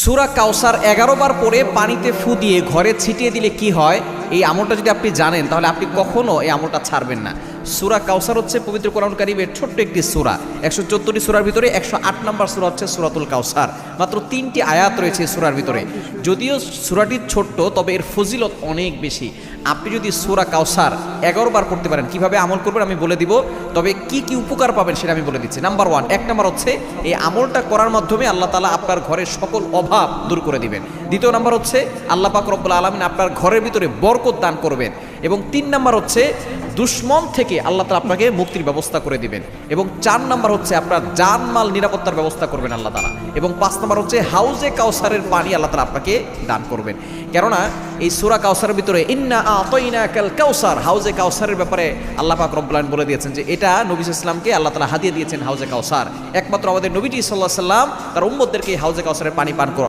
সূরা কাউসার 11 বার পরে পানিতে ফু দিয়ে ঘরে ছিটিয়ে দিলে কি হয়, এই আমলটা যদি আপনি জানেন তাহলে আপনি কখনো এই আমলটা ছাড়বেন না। সূরা কাউসার হচ্ছে পবিত্র কোরআন কারীমের ছোট্ট একটি সূরা। 114টি সূরার ভিতরে 108 নম্বর সূরা হচ্ছে সূরাতুল কাউসার। মাত্র 3টি আয়াত রয়েছে এই সূরার ভিতরে। যদিও সূরাটি ছোট্ট, তবে এর ফজিলত অনেক বেশি। আপনি যদি সূরা কাউসার 11 বার পড়তে পারেন, কিভাবে আমল করবেন আমি বলে দিব, তবে কি কি উপকার পাবেন সেটা আমি বলে দিচ্ছি। নাম্বার 1, 1 নাম্বার হচ্ছে এই আমলটা করার মাধ্যমে আল্লাহ তাআলা আপনার ঘরের সকল অভাব দূর করে দিবেন। দ্বিতীয় নাম্বার হচ্ছে আল্লাহ পাক রব্বুল আলামিন আপনার ঘরের ভিতরে বরকত দান করবেন। এবং 3 নাম্বার হচ্ছে দুশমন থেকে আল্লাহ তাআলা আপনাকে মুক্তির ব্যবস্থা করে দিবেন। এবং 4 নাম্বার হচ্ছে আপনার জানমাল নিরাপত্তার ব্যবস্থা করবেন আল্লাহ তাআলা। এবং 5 নাম্বার হচ্ছে হাউজে কাউসারের পানি আল্লাহ তাআলা আপনাকে দান করবেন। কেননা এই সূরা কাউসারের ভিতরে ইন্না আতাইনাকাল কাউসার, হাউজে কাউসারের ব্যাপারে আল্লাহ পাক রব্বুল আলামিন বলে দিয়েছেন যে এটা নবী সাল্লাল্লাহু আলাইহি ওয়াসাল্লামকে আল্লাহ তাআলা হাদিয়া দিয়েছেন হাউজে কাউসার। একমাত্র আমাদের নবীজি সাল্লাল্লাহু আলাইহি ওয়াসাল্লাম তার উম্মতদেরকে হাউজে কাউসারের পানি পান করান।